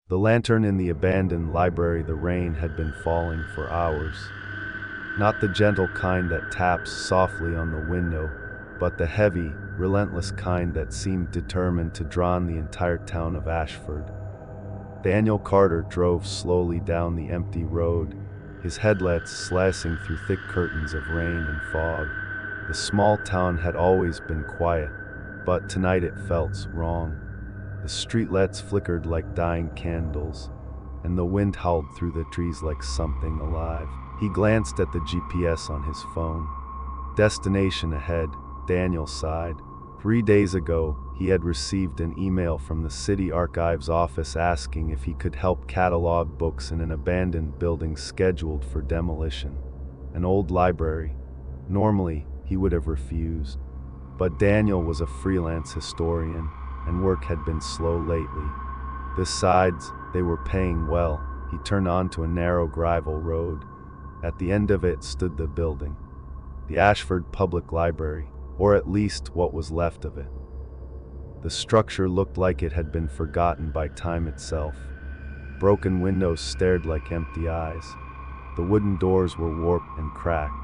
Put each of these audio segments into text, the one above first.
The lantern in the abandoned library, the rain had been falling for hours. Not the gentle kind that taps softly on the window, but the heavy, relentless kind that seemed determined to drown the entire town of Ashford. Daniel Carter drove slowly down the empty road, his headlights slashing through thick curtains of rain and fog. The small town had always been quiet, but tonight it felt wrong. The streetlights flickered like dying candles, and the wind howled through the trees like something alive. He glanced at the GPS on his phone. Destination ahead, Daniel sighed. 3 days ago, he had received an email from the city archives office asking if he could help catalog books in an abandoned building scheduled for demolition. An old library. Normally, he would have refused. But Daniel was a freelance historian, and work had been slow lately. Besides, they were paying well. He turned onto a narrow gravel road. At the end of it stood the building. The Ashford Public Library, or at least what was left of it. The structure looked like it had been forgotten by time itself. Broken windows stared like empty eyes. The wooden doors were warped and cracked.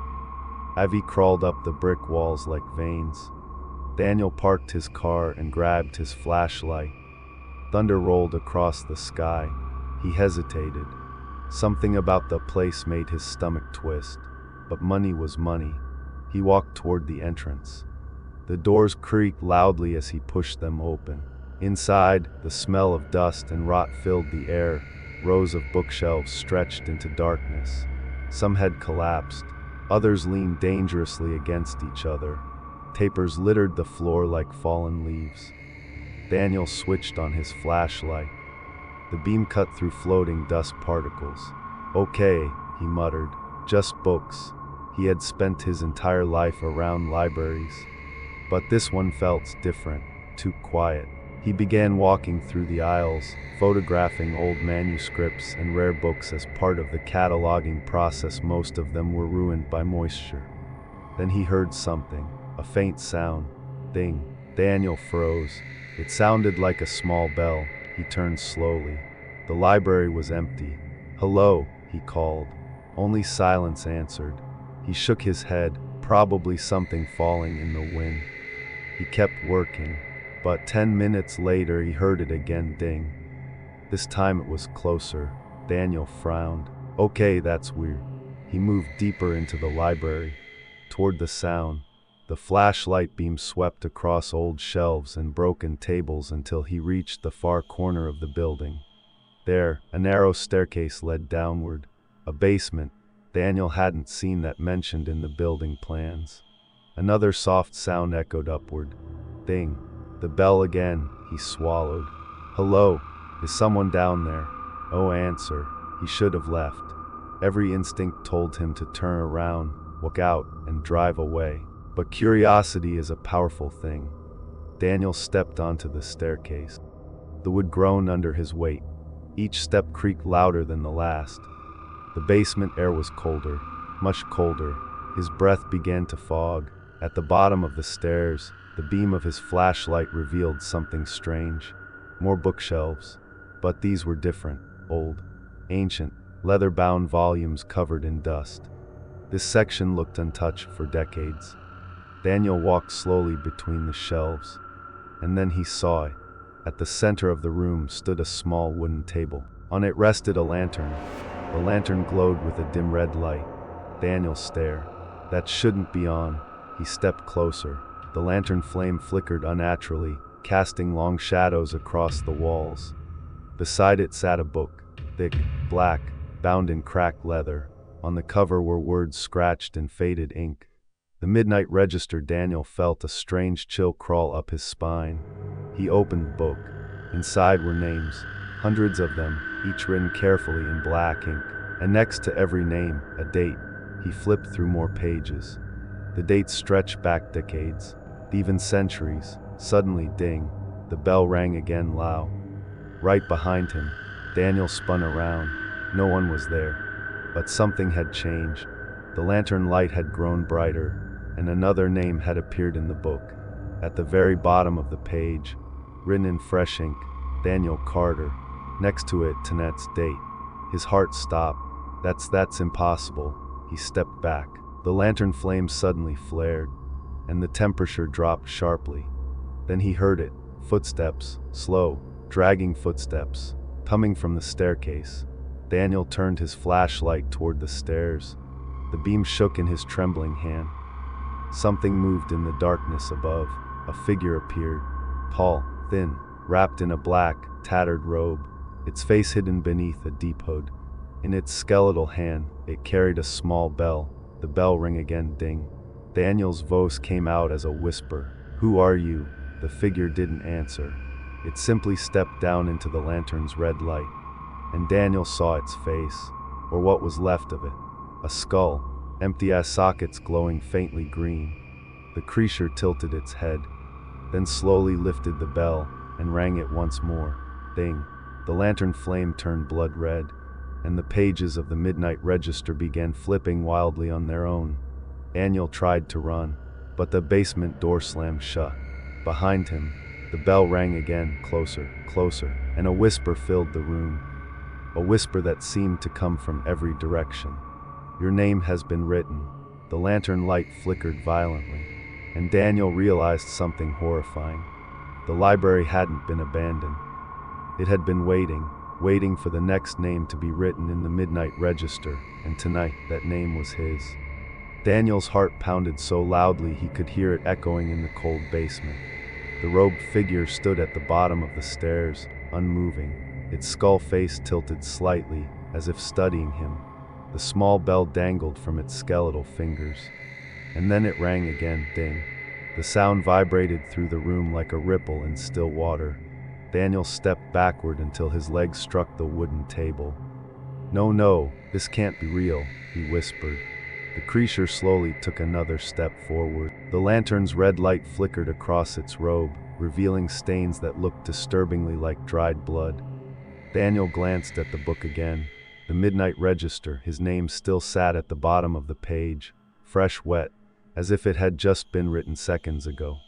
Ivy crawled up the brick walls like veins. Daniel parked his car and grabbed his flashlight. Thunder rolled across the sky. He hesitated. Something about the place made his stomach twist, but money was money. He walked toward the entrance. The doors creaked loudly as he pushed them open. Inside, the smell of dust and rot filled the air. Rows of bookshelves stretched into darkness. Some had collapsed. Others leaned dangerously against each other. Tapers littered the floor like fallen leaves. Daniel switched on his flashlight. The beam cut through floating dust particles. "Okay," he muttered, "just books." He had spent his entire life around libraries. But this one felt different, too quiet. He began walking through the aisles, photographing old manuscripts and rare books as part of the cataloging process. Most of them were ruined by moisture. Then he heard something, a faint sound. Ding. Daniel froze. It sounded like a small bell. He turned slowly. The library was empty. "Hello," he called. Only silence answered. He shook his head, probably something falling in the wind. He kept working, but 10 minutes later he heard it again. Ding. This time it was closer. Daniel frowned. "Okay, that's weird." He moved deeper into the library, toward the sound. The flashlight beam swept across old shelves and broken tables until he reached the far corner of the building. There, a narrow staircase led downward. A basement. Daniel hadn't seen that mentioned in the building plans. Another soft sound echoed upward. Ding. The bell again. He swallowed. "Hello? Is someone down there?" No answer. He should have left. Every instinct told him to turn around, walk out, and drive away. But curiosity is a powerful thing. Daniel stepped onto the staircase. The wood groaned under his weight. Each step creaked louder than the last. The basement air was colder, much colder. His breath began to fog. At the bottom of the stairs, the beam of his flashlight revealed something strange. More bookshelves. But these were different, old, ancient, leather-bound volumes covered in dust. This section looked untouched for decades. Daniel walked slowly between the shelves, and then he saw it. At the center of the room stood a small wooden table. On it rested a lantern. The lantern glowed with a dim red light. Daniel stared. That shouldn't be on. He stepped closer. The lantern flame flickered unnaturally, casting long shadows across the walls. Beside it sat a book, thick, black, bound in cracked leather. On the cover were words scratched in faded ink. The midnight register. Daniel felt a strange chill crawl up his spine. He opened the book. Inside were names, hundreds of them, each written carefully in black ink. And next to every name, a date. He flipped through more pages. The dates stretched back decades, even centuries. Suddenly, ding, the bell rang again loud. Right behind him, Daniel spun around. No one was there. But something had changed. The lantern light had grown brighter, and another name had appeared in the book. At the very bottom of the page, written in fresh ink, Daniel Carter. Next to it, Tanet's date. His heart stopped. That's impossible. He stepped back. The lantern flame suddenly flared, and the temperature dropped sharply. Then he heard it. Footsteps, slow, dragging footsteps, coming from the staircase. Daniel turned his flashlight toward the stairs. The beam shook in his trembling hand. Something moved in the darkness above. A figure appeared. Tall, thin, wrapped in a black, tattered robe, its face hidden beneath a deep hood. In its skeletal hand, it carried a small bell. The bell rang again, ding. Daniel's voice came out as a whisper. "Who are you?" The figure didn't answer. It simply stepped down into the lantern's red light, and Daniel saw its face, or what was left of it. A skull, empty eye sockets glowing faintly green. The creature tilted its head, then slowly lifted the bell and rang it once more. Ding. The lantern flame turned blood red, and the pages of the midnight register began flipping wildly on their own. Daniel tried to run, but the basement door slammed shut. Behind him, the bell rang again, closer, closer, and a whisper filled the room. A whisper that seemed to come from every direction. "Your name has been written." The lantern light flickered violently, and Daniel realized something horrifying. The library hadn't been abandoned. It had been waiting for the next name to be written in the midnight register, and tonight that name was his. Daniel's heart pounded so loudly he could hear it echoing in the cold basement. The robed figure stood at the bottom of the stairs, unmoving, its skull face tilted slightly, as if studying him. The small bell dangled from its skeletal fingers. And then it rang again, ding. The sound vibrated through the room like a ripple in still water. Daniel stepped backward until his legs struck the wooden table. No, this can't be real," he whispered. The creature slowly took another step forward. The lantern's red light flickered across its robe, revealing stains that looked disturbingly like dried blood. Daniel glanced at the book again. The midnight register, his name still sat at the bottom of the page, fresh wet, as if it had just been written seconds ago.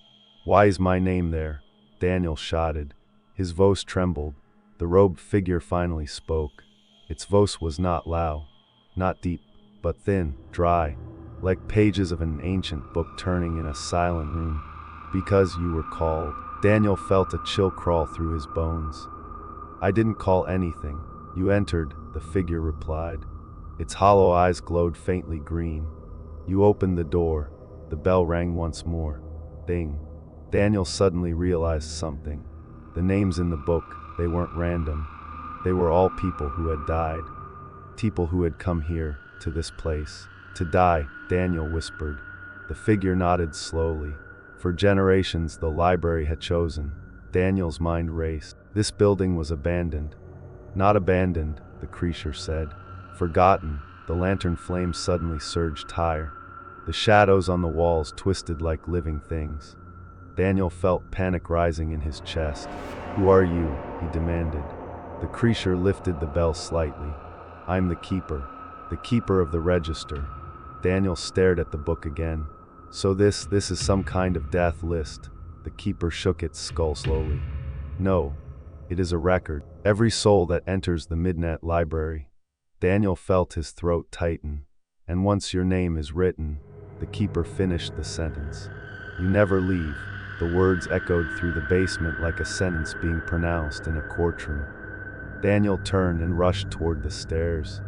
"Why is my name there?" Daniel shouted. His voice trembled. The robed figure finally spoke. Its voice was not loud, not deep, but thin, dry, like pages of an ancient book turning in a silent room. "Because you were called." Daniel felt a chill crawl through his bones. "I didn't call anything. You entered," the figure replied. Its hollow eyes glowed faintly green. "You opened the door." The bell rang once more. Ding. Daniel suddenly realized something. The names in the book, they weren't random. They were all people who had died. People who had come here, to this place, to die, Daniel whispered. The figure nodded slowly. For generations, the library had chosen. Daniel's mind raced. This building was abandoned. Not abandoned, the creature said. Forgotten. The lantern flame suddenly surged higher. The shadows on the walls twisted like living things. Daniel felt panic rising in his chest. "Who are you?" he demanded. The creature lifted the bell slightly. "I'm the keeper of the register." Daniel stared at the book again. "So this is some kind of death list." The keeper shook its skull slowly. "No, it is a record. Every soul that enters the midnight library." Daniel felt his throat tighten. "And once your name is written," the keeper finished the sentence, "you never leave." The words echoed through the basement like a sentence being pronounced in a courtroom. Daniel turned and rushed toward the stairs.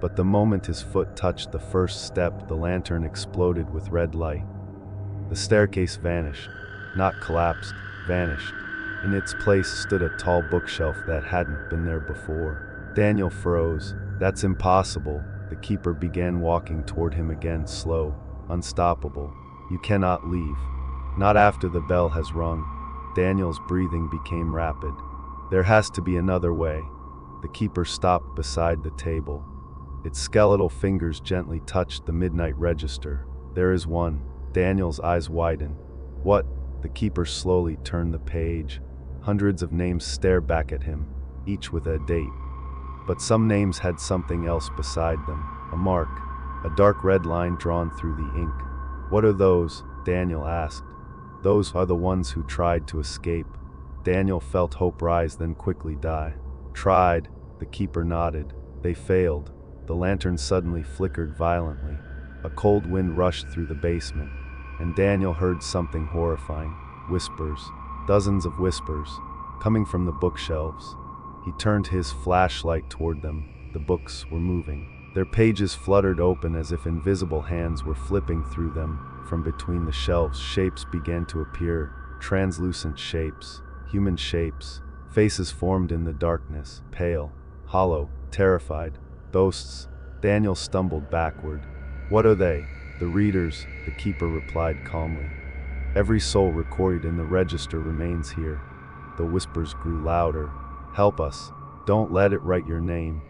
But the moment his foot touched the first step, the lantern exploded with red light. The staircase vanished. Not collapsed, vanished. In its place stood a tall bookshelf that hadn't been there before. Daniel froze. "That's impossible." The keeper began walking toward him again, slow, unstoppable. "You cannot leave. Not after the bell has rung." Daniel's breathing became rapid. "There has to be another way." The keeper stopped beside the table. Its skeletal fingers gently touched the midnight register. "There is one." Daniel's eyes widened. "What?" The keeper slowly turned the page. Hundreds of names stared back at him, each with a date. But some names had something else beside them, a mark, a dark red line drawn through the ink. "What are those?" Daniel asked. "Those are the ones who tried to escape." Daniel felt hope rise then quickly die. Tried, the keeper nodded. They failed. The lantern suddenly flickered violently. A cold wind rushed through the basement, and Daniel heard something horrifying. Whispers, dozens of whispers, coming from the bookshelves. He turned his flashlight toward them. The books were moving. Their pages fluttered open as if invisible hands were flipping through them. From between the shelves, shapes began to appear, translucent shapes, human shapes. Faces formed in the darkness, pale, hollow, terrified. Ghosts. Daniel stumbled backward. What are they? The readers, the keeper replied calmly. Every soul recorded in the register remains here. The whispers grew louder. Help us. Don't let it write your name.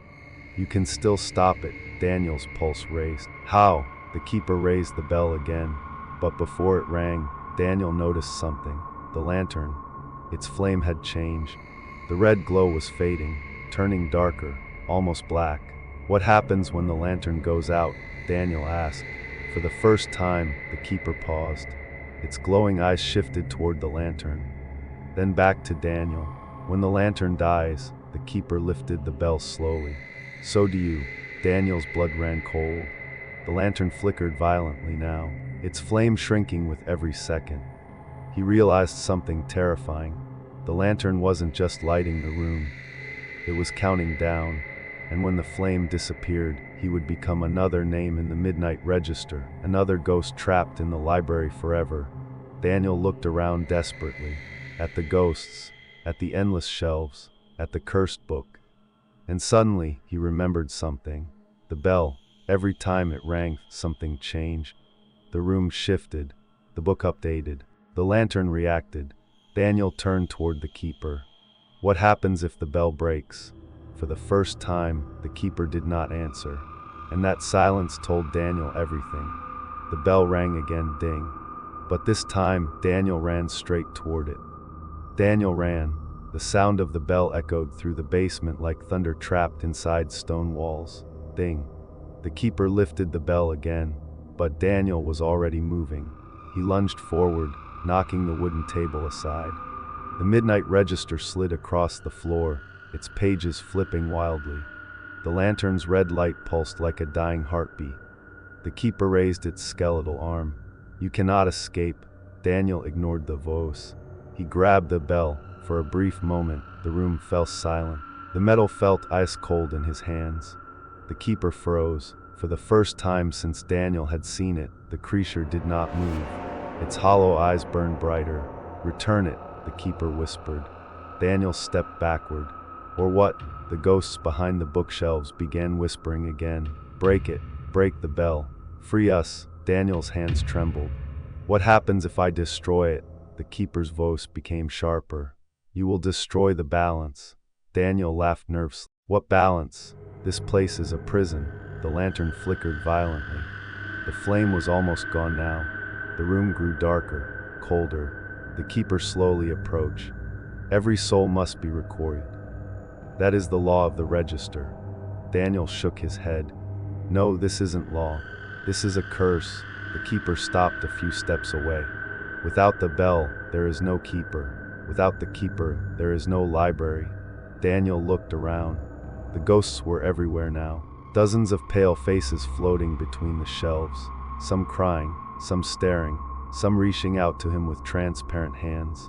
You can still stop it. Daniel's pulse raced. How? The keeper raised the bell again. But before it rang, Daniel noticed something. The lantern. Its flame had changed. The red glow was fading, turning darker, almost black. What happens when the lantern goes out? Daniel asked. For the first time, the keeper paused. Its glowing eyes shifted toward the lantern, then back to Daniel. When the lantern dies, the keeper lifted the bell slowly. So do you. Daniel's blood ran cold. The lantern flickered violently now, its flame shrinking with every second. He realized something terrifying. The lantern wasn't just lighting the room. It was counting down, and when the flame disappeared, he would become another name in the midnight register, another ghost trapped in the library forever. Daniel looked around desperately, at the ghosts, at the endless shelves, at the cursed book. And suddenly, he remembered something. The bell. Every time it rang, something changed. The room shifted. The book updated. The lantern reacted. Daniel turned toward the keeper. What happens if the bell breaks? For the first time, the keeper did not answer, and that silence told Daniel everything. The bell rang again, ding. But this time, Daniel ran straight toward it. Daniel ran. The sound of the bell echoed through the basement like thunder trapped inside stone walls. Ding. The keeper lifted the bell again, but Daniel was already moving. He lunged forward, knocking the wooden table aside. The midnight register slid across the floor, its pages flipping wildly. The lantern's red light pulsed like a dying heartbeat. The keeper raised its skeletal arm. You cannot escape. Daniel ignored the voice. He grabbed the bell. For a brief moment, the room fell silent. The metal felt ice cold in his hands. The keeper froze. For the first time since Daniel had seen it, the creature did not move. Its hollow eyes burned brighter. Return it, the keeper whispered. Daniel stepped backward. Or what? The ghosts behind the bookshelves began whispering again. Break it, break the bell. Free us. Daniel's hands trembled. What happens if I destroy it? The keeper's voice became sharper. You will destroy the balance. Daniel laughed nervously. What balance? This place is a prison. The lantern flickered violently. The flame was almost gone now. The room grew darker, colder. The keeper slowly approached. Every soul must be recorded. That is the law of the register. Daniel shook his head. No, this isn't law. This is a curse. The keeper stopped a few steps away. Without the bell, there is no keeper. Without the keeper, there is no library. Daniel looked around. The ghosts were everywhere now. Dozens of pale faces floating between the shelves. Some crying, some staring, some reaching out to him with transparent hands.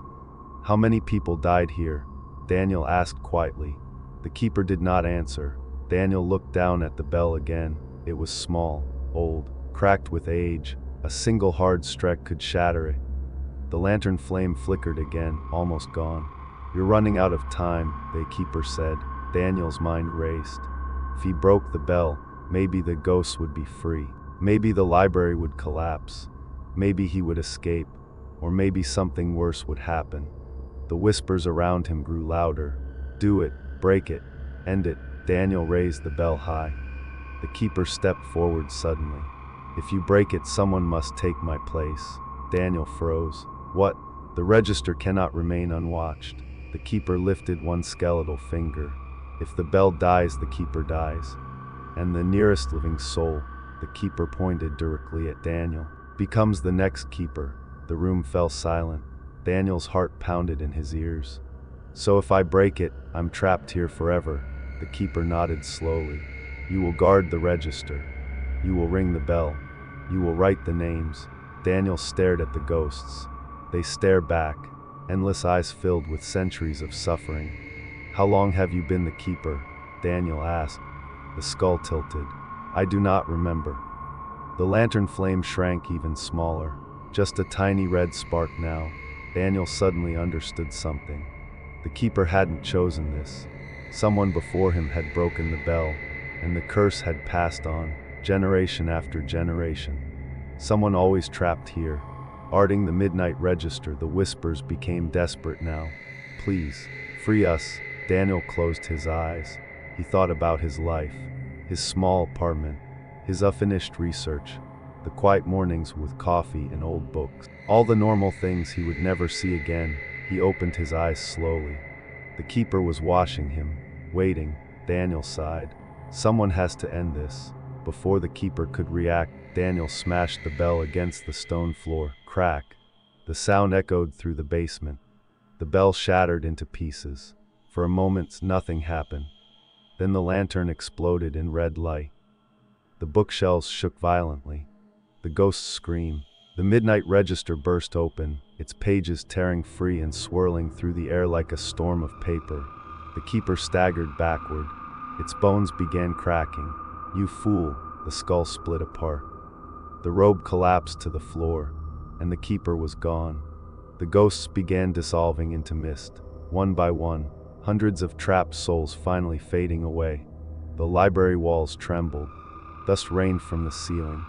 How many people died here? Daniel asked quietly. The keeper did not answer. Daniel looked down at the bell again. It was small, old, cracked with age. A single hard strike could shatter it. The lantern flame flickered again, almost gone. You're running out of time, the keeper said. Daniel's mind raced. If he broke the bell, maybe the ghosts would be free. Maybe the library would collapse. Maybe he would escape. Or maybe something worse would happen. The whispers around him grew louder. Do it, break it, end it. Daniel raised the bell high. The keeper stepped forward suddenly. If you break it, someone must take my place. Daniel froze. What? The register cannot remain unwatched. The keeper lifted one skeletal finger. If the bell dies, the keeper dies. And the nearest living soul, the keeper pointed directly at Daniel, becomes the next keeper. The room fell silent. Daniel's heart pounded in his ears. So if I break it, I'm trapped here forever. The keeper nodded slowly. You will guard the register. You will ring the bell. You will write the names. Daniel stared at the ghosts. They stare back, endless eyes filled with centuries of suffering. How long have you been the keeper? Daniel asked. The skull tilted. I do not remember. The lantern flame shrank even smaller. Just a tiny red spark now. Daniel suddenly understood something. The keeper hadn't chosen this. Someone before him had broken the bell, and the curse had passed on, generation after generation. Someone always trapped here. Guarding the midnight register, the whispers became desperate now. Please, free us. Daniel closed his eyes. He thought about his life, his small apartment, his unfinished research, the quiet mornings with coffee and old books. All the normal things he would never see again. He opened his eyes slowly. The keeper was watching him, waiting. Daniel sighed. Someone has to end this. Before the keeper could react, Daniel smashed the bell against the stone floor. Crack. The sound echoed through the basement. The bell shattered into pieces. For a moment, nothing happened. Then the lantern exploded in red light. The bookshelves shook violently. The ghosts screamed. The midnight register burst open, its pages tearing free and swirling through the air like a storm of paper. The keeper staggered backward. Its bones began cracking. You fool! The skull split apart. The robe collapsed to the floor, and the keeper was gone. The ghosts began dissolving into mist, one by one, hundreds of trapped souls finally fading away. The library walls trembled. Dust rained from the ceiling.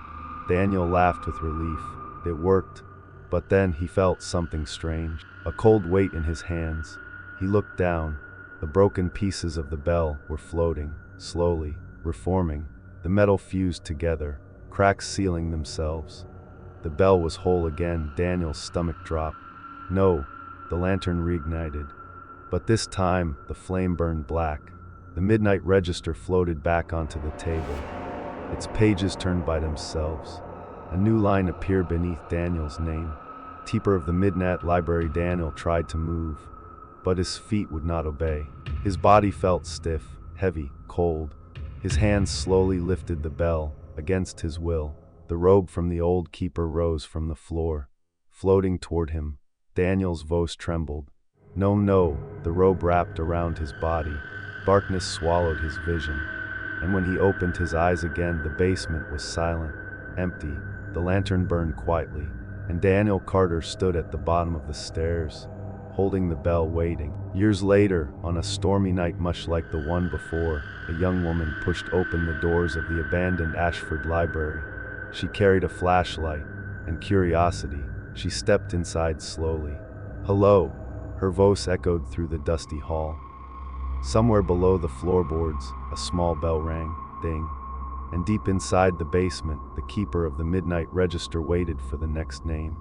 Daniel laughed with relief. It worked. But then he felt something strange, a cold weight in his hands. He looked down. The broken pieces of the bell were floating, slowly, reforming. The metal fused together, cracks sealing themselves. The bell was whole again. Daniel's stomach dropped. No, the lantern reignited. But this time, the flame burned black. The midnight register floated back onto the table. Its pages turned by themselves. A new line appeared beneath Daniel's name. Keeper of the Midnight Library. Daniel tried to move, but his feet would not obey. His body felt stiff, heavy, cold. His hands slowly lifted the bell, against his will. The robe from the old keeper rose from the floor, floating toward him. Daniel's voice trembled. No, no, the robe wrapped around his body. Darkness swallowed his vision. And when he opened his eyes again, the basement was silent, empty. The lantern burned quietly, and Daniel Carter stood at the bottom of the stairs, holding the bell, waiting. Years later, on a stormy night much like the one before, a young woman pushed open the doors of the abandoned Ashford Library. She carried a flashlight and curiosity. She stepped inside slowly. Hello, her voice echoed through the dusty hall. Somewhere below the floorboards, a small bell rang, ding. And deep inside the basement, the keeper of the midnight register waited for the next name.